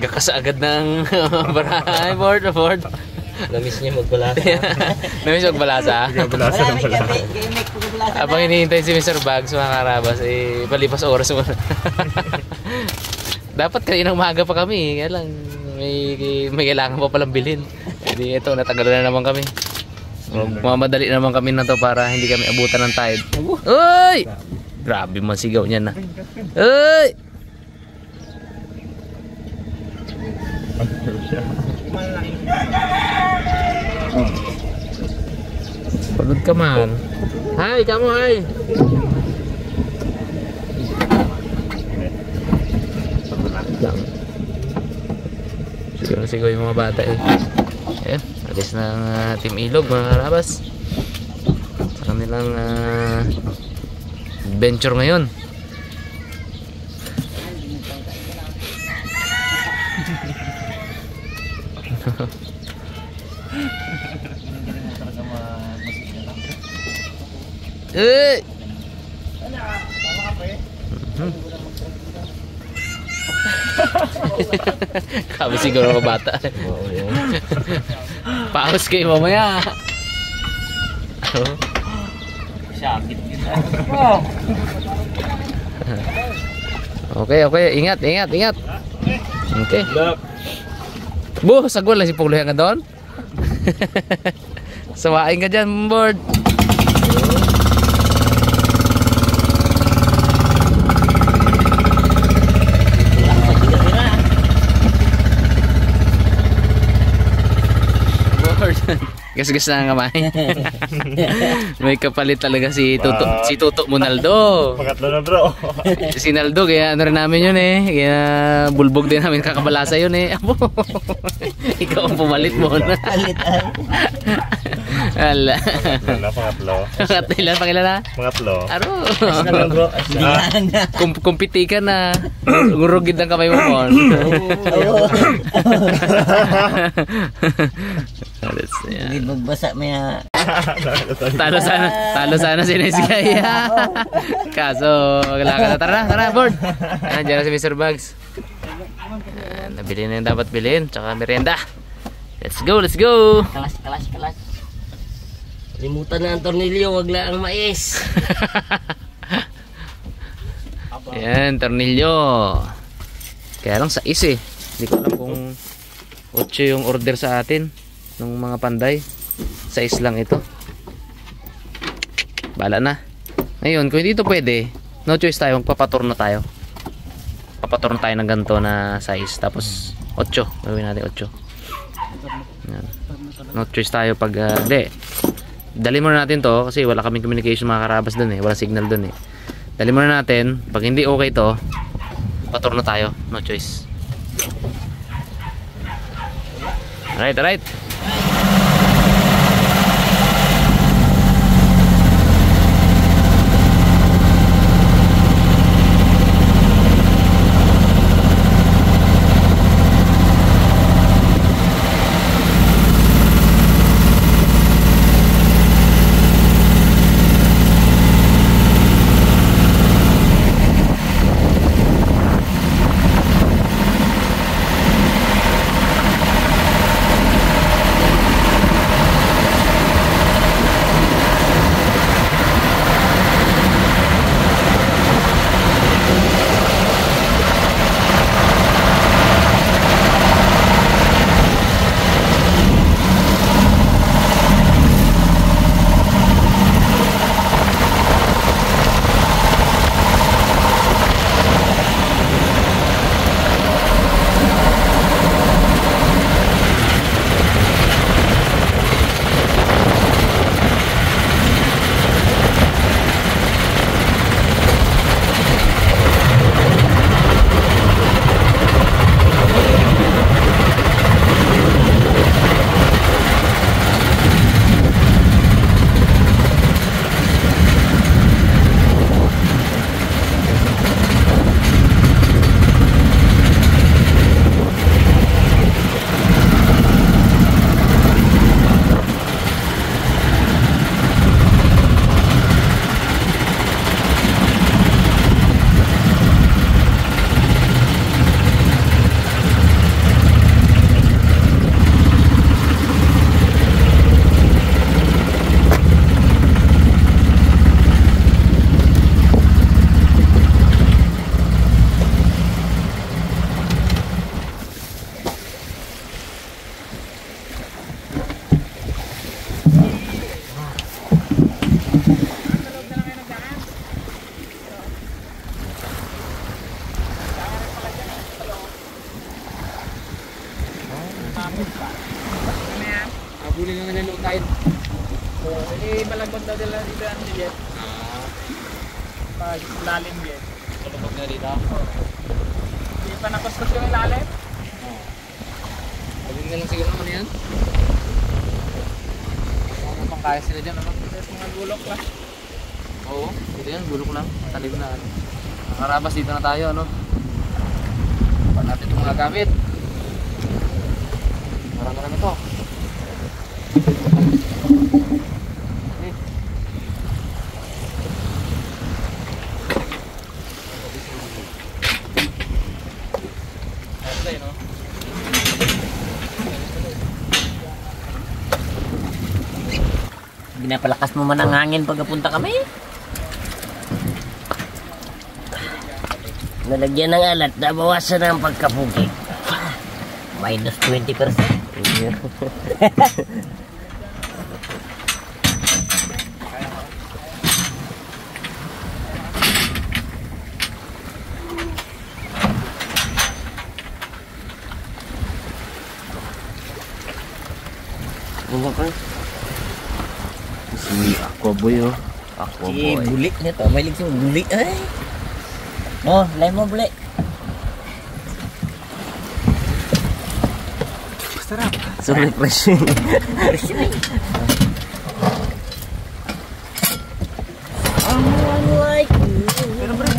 Gakas agad ng barahay. Board. Namiss niya magbalasa. Namiss magbalasa? Magbalasa ng balasa. Habang hinihintay si Mr. Bags mga karabas, eh, palipas oras mo. Dapat kaninang umaga pa kami. Kaya lang, may kailangan pa palang bilhin. Hindi, ito, natagalan na naman kami. Mamadali naman kami na to para hindi kami abutan ng tide. Uy! Grabe man sigaw niya na. Uy! Pagod ka man. Hi, kamu hi. Sigaw yung mga bata eh. Ayan, alis ng Team Ilog mga karabas. Sa kanilang adventure ngayon. Eh! Kami siguro mga bata. Paus kayo mamaya. Sakit kita. Okay. Ingat. Okay. Bu, sagol lang si Pulo nga doon. Sawain ka dyan, board. Gas-gas na ang kamay. May kapalit talaga si Tuto Monaldo. Pangatlo na bro. Si Naldo, kaya ano rin namin yun eh. Kaya bulbog din namin kakabalasa yun eh. Abo. Ikaw ang pumalit mo na. Ala. Pangatlo. Ilan pa kilala? Pangatlo. Aro. Bro. Kumpiti ka na. Ngurugid ang kamay mo mo. Hindi magbasa maya. Talo sana si Nesgaya. Kaso kailangan na. Tara board. Diyan na si Mr. Bags. Nabili na yung dapat bilhin. Tsaka merienda. Let's go. Kalas. Limutan na ang tornilyo, wag lang ang mais. Ayan, tornilyo. Kaya lang sa is eh. Hindi ko alam kung 8 yung order sa atin ng mga panday. Sa is lang ito. Bala na. Ngayon, kung hindi ito pwede, no choice tayo, magpapaturno tayo. Papaturno tayo ng ganito na size. Tapos 8. Gawin natin 8. Ayan. No choice tayo pag hindi. Dali muna natin to kasi wala kaming communication mga karabas dun eh. Wala signal dun eh. Dali muna natin. Pag hindi okay to, paturno tayo. No choice. Alright. Ano yan? Habulin nga ng low tide. Malagpag daw nila dito ang diyan. Pag lalim yan. Malapag na dito. Hindi pa nakustos yung lalim. Habulin na lang siguro naman yan. Ano pang kaya sila dyan, ano? Tapos mga gulok lang. Oo, dito yan, bulok lang. Talim na, ano. Nakarabas dito na tayo, ano. Paano natin itong mga gamit. Marami-rami ito. Pinapalakas mo man ang hangin pagkapunta kami. Nalagyan ng alat, nabawasan ang pagkapugi. Minus 20%. Ano ka? Si Aquaboy, oh. Si bulik niya to, may ligsing bulik ay. Oh, lain mo bulik. Sarap. So refreshing. Like pero bro.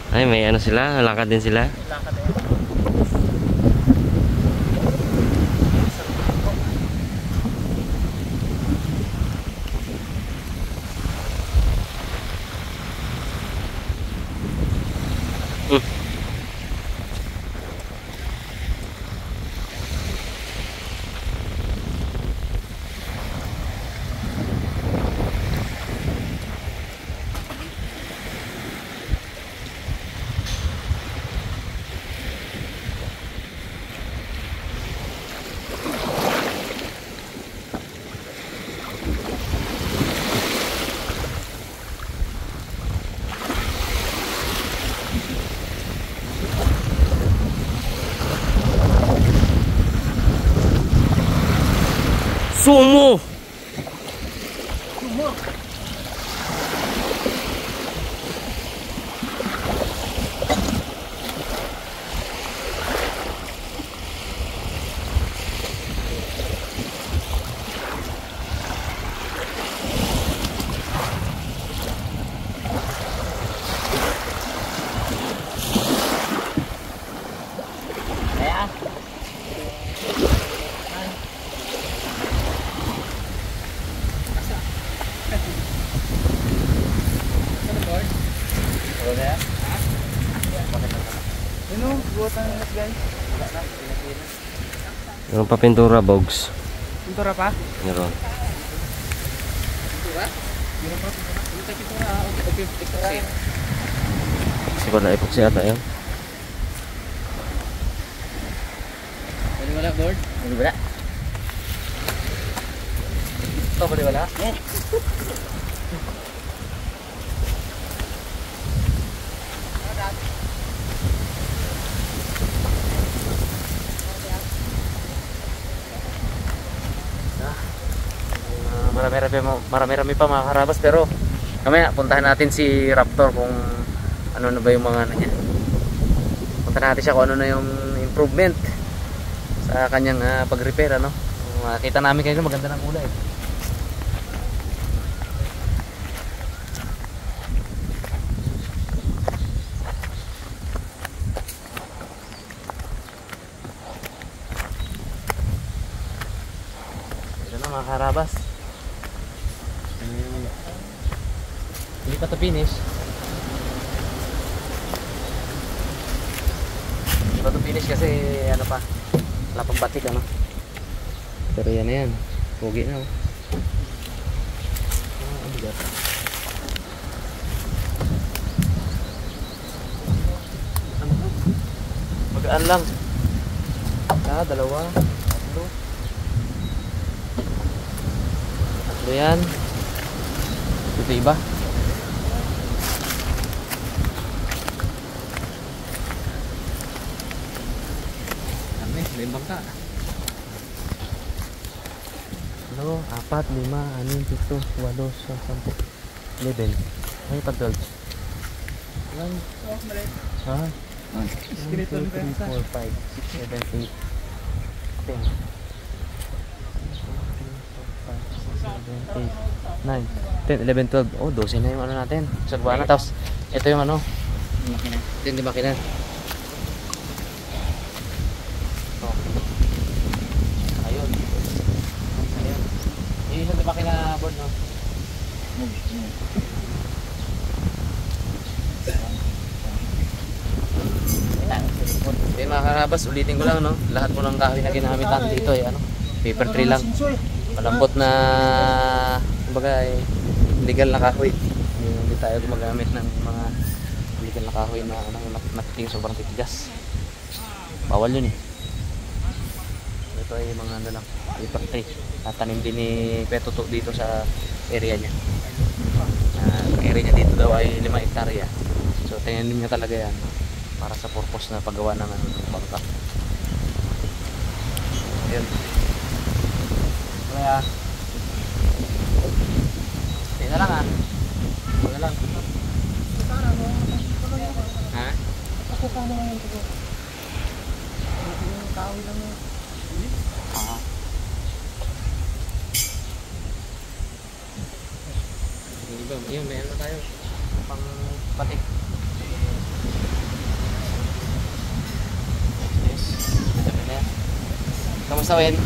Ay, may ano sila, lakad din sila. Lakad eh. Sumo! Yung papintura, Bogs. Pintura pa? Meron. Kasi ko na epoxy ata yun. Pwede wala, board? Hindi ba? Ito, pwede wala? Marami-rami pa mga karabas, pero mamaya puntahan natin si Raptor kung ano na ba yung mga ano niya. Puntahan natin siya kung ano na yung improvement sa kanyang pag-repair, ano. Makita namin kayo maganda ng kulay. Ito na mga karabas. Hindi pa to finish. Hindi pa to finish kasi ano pa, wala pang batik, ano. Pero yan na yan, pogi na, oh. Ang bigat. Gaan lang. Dalawa. Tatlo. Tatlo yan. Ito iba. Kami, limbang ka. 4, 5, 6, 7, 8, 9, 10, 11. Ay, pa 12. Yan. Oh, mali. Ha? 1, 2, 3, 4, 5, 6, 7, 8, 10. 9, 10, 11, 12. Oh, 12 na yung ano natin. Sagwa na. Tapos, ito yung ano. Makina. Ito yung di makina. Oh. Ayun. Ayun. Yung isang di makina board, no? Okay, mga karabas, ulitin ko lang, no? Lahat mo ng kahoy na ginamitan dito ay ano, paper tree lang. Malambot na, kumbaga, legal na kahoy. Hindi tayo gumagamit ng mga legal na kahoy na ano, matiting, sobrang titigas. Bawal yun eh. Ito ay mga ano lang, paper tree. Tatanim din ni Petuto dito sa area niya. Ang area niya dito daw ay 5 hektarya. So, tinanim niya talaga yan para sa purpose na paggawa ng bangka. Ayan. Kaya, hindi na lang Hindi na lang. Ha? Ako ka mo ngayon ko. Yung kahoy lang yun. Yun, may ano tayo. Pang batik. Kamusta, Wen?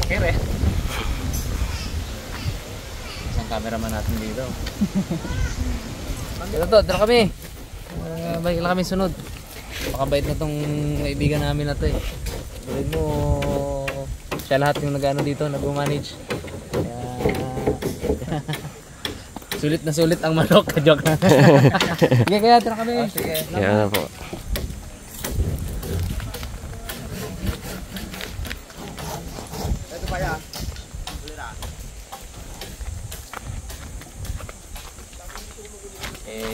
Kere. Isang cameraman natin dito. Ito, dito kami. Balik lang kami sunod. Pakabait na tong kaibigan namin na to eh. Balik mo, siya lahat yung nag-ano dito, nag-manage. Sulit na sulit ang manok. Joke na. Sige, kaya tira kami. Sige. Yan na po. Ito pa ya.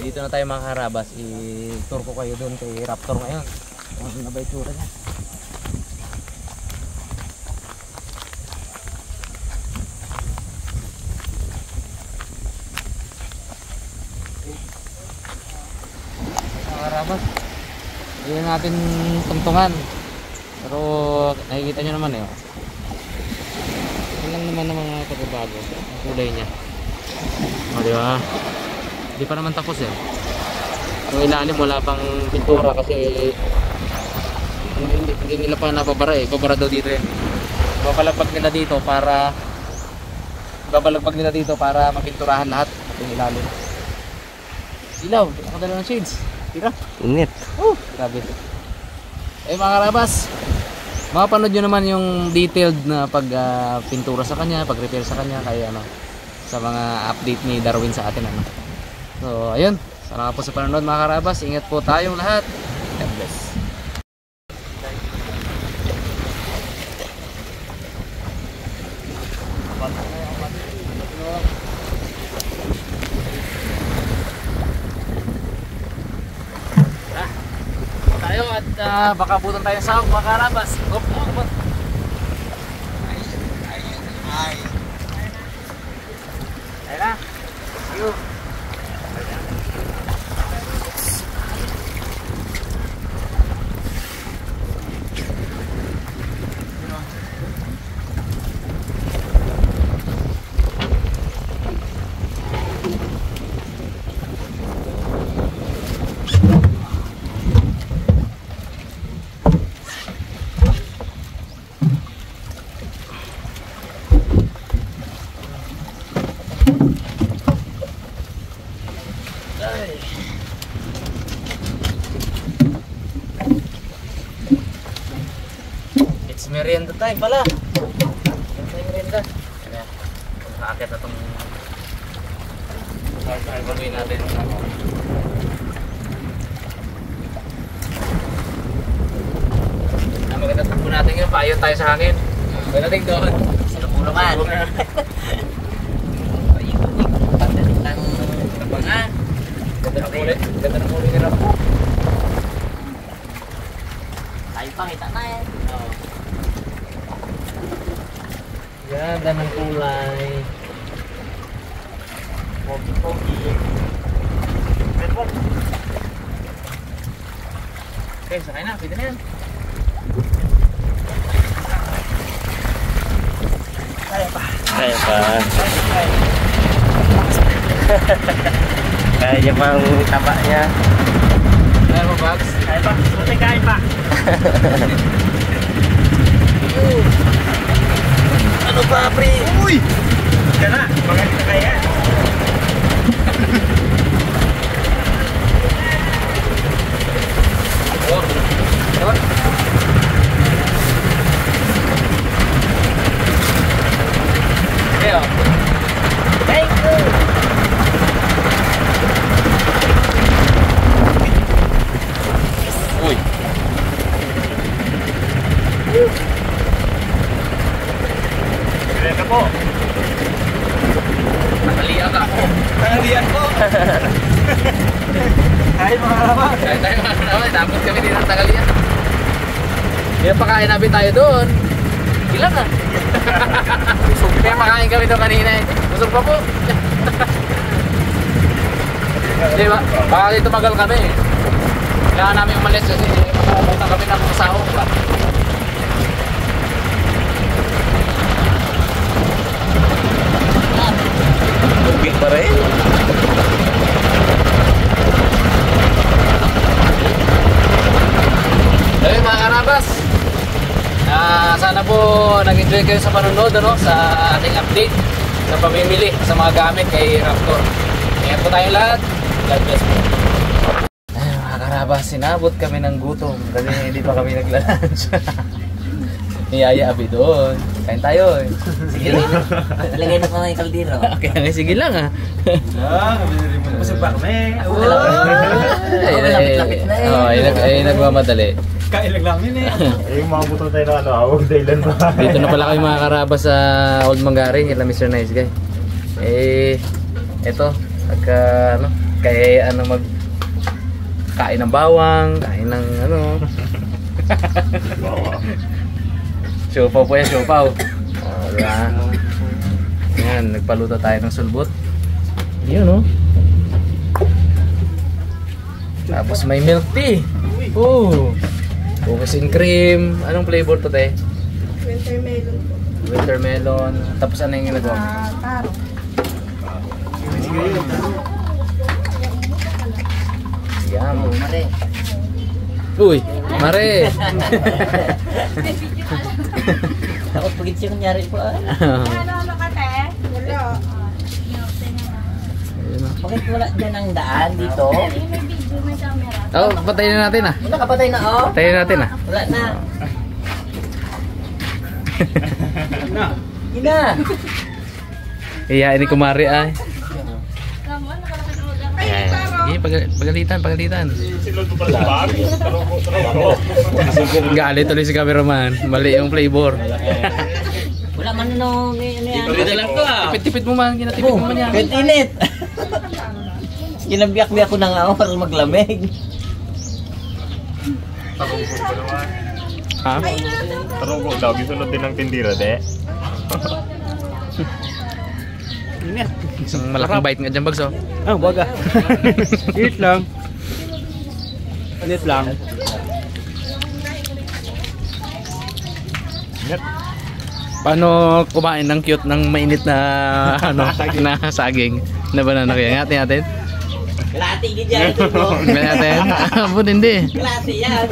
Dito na tayo mga karabas. I-tour ko kayo doon kay Raptor ngayon. Ano na ba itsura niya? Mga karabas, hindi na natin tungtungan. Pero nakikita nyo naman eh. Yan lang naman ng mga pagbabago. Ang kulay niya. O, di ba? Hindi pa naman tapos eh. Yung ilalim wala pang pintura kasi hindi nila pa napabara eh. Babara daw dito eh. Babalagpag nila dito para mapinturahan lahat yung ilalim. Ilaw, nakadala ng shades. Tira. Init. Oh, grabe. Mga karabas, makapanood nyo naman yung detailed na pagpintura sa kanya, pag-repair sa kanya, kaya ano, sa mga update ni Darwin sa atin ano. So, ayun. Salamat po sa panonood mga karabas. Ingat po tayong lahat. God bless. Tayo at baka butan tayo sa mga karabas. Hop, hop. Ayun na. See you. It's merienda time pala. Merienda. Kaya, nakakit na itong gagawin natin. Maganda po natin yung payo tayo sa hangin. Pagdating doon. Sino po naman? Pagdating ng labangan. Ganda ng huli. Ganda ng huli nila po. Tayo pa, kita na yan. Ganda ng kulay. Pogi-pogi. Okay, sakay na. Pwede na yan. Kaya pa. Kaya pa. Kaya pa ang taba niya. Kaya mo, Bags? Kaya pa. Buti kaya pa. Ano pa, pre? Uy! Yan na. Mga kaya. Ayo. Thank you! Uy. Kaya ka po. Nakaliya ka. Pangalian po. Ay, mga karaban. Kaya tayo mga naman. Tapos kami din ang tagaliya. Kaya pakain namin tayo doon. Ilang ah. Kaya makain kami doon kanina eh. Busog pa po. Di ba? Baka dito magal kami eh. Kaya namin umalis kasi makapunta kami ng sahog pa. Bugit pa rin. Ayun mga karabas. Sana po nag-enjoy kayo sa panonood ano, sa ating update sa pamimili sa mga gamit kay Raptor. Ingat po tayong lahat. God bless po. Ay mga karabas, sinabot kami ng gutom kasi hindi pa kami nagla-lunch. Niyaya abi doon. Kain tayo eh. Sige lang. Lagay na pa ng kaldero. Okay, sige lang ah. Busog pa kami. Lapit-lapit na eh. Ay, nagmamadali. Kailag lang yun eh. Eh, mabuto tayo na ano, awag daylan ba? Dito na pala kayo mga karabas sa Old Mangaring, ila Mr. Nice Guy. Eto, pagka ano, kaya ano mag kain ng bawang, kain ng ano. Siopaw po yan, siopaw. Diba? Yan, nagpaluto tayo ng sulbot. Yun, no? Tapos may milk tea. Cookies and cream. Anong flavor to, te? Wintermelon po. Wintermelon. Tapos ano yung ginagawa? Taro. Yum. Mare. Uy, Mare! Takot pagit siya kunyari po ah. Ano ka, te? Wala. Bakit wala dyan ang daan dito? May video, may camera. Oh, patayin na natin ah. Wala kapatay na oh. Patayin natin ah. Wala na. Hindi na. Iyain ni Kumari ay. Come on, nakalaki ng ulam. Ay, Ayan. taro. Sige, pagalitan. Sinod mo pala sa bag. Galit tuloy si cameraman. Mali yung flavor. Wala man ano yan. Pagkita lang ko ah. Tipid mo man, ginatipid mo man yan. Kahit init. Ginabiyak-biyak ko na nga ako para maglamig. Ha? Tarugo daw, gisunod din ng tindira, de. Isang malaking bite nga dyan, Bags oh. Ah, baga. Eat lang. Eat lang. Paano kumain ng cute ng mainit na ano, na saging na banana kaya? Ngatin natin. Kalati ganyan ito mo. Ngatin natin. Abot hindi. Kalati yan.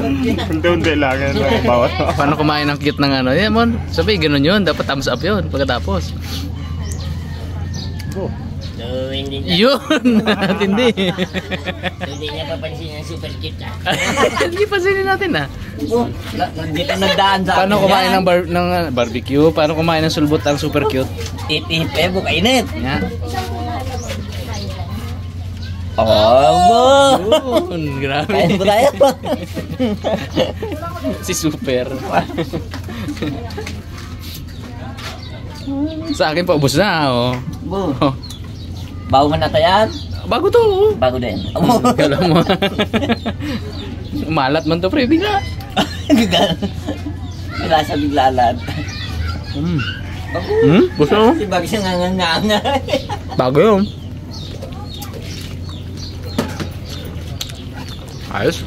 Unti-unti lang yan. Bawat. Paano kumain ng cute ng ano? Yan mon. Sabi ganun yun. Dapat thumbs up yun pagkatapos. So, hindi na. Yun! Hindi. Hindi niya papansin yung super cute ah. Hindi pansinin natin ah. Oh, dito nagdaan sa Paano akin kumain yan. ng barbecue? Paano kumain ng sulbot ang super cute? Titip eh, buka init. Nga. Oh, Yun, grabe. kain po tayo. Si Super. Sa akin paubos na, oh. Bu. Bago man na yan? Bago to, oh. Bago din. Kala mo. Malat man to, pre, bigla. Wala sa biglalan. Gusto mo? Si Bagay siya nganganga. Bago yun. Ayos.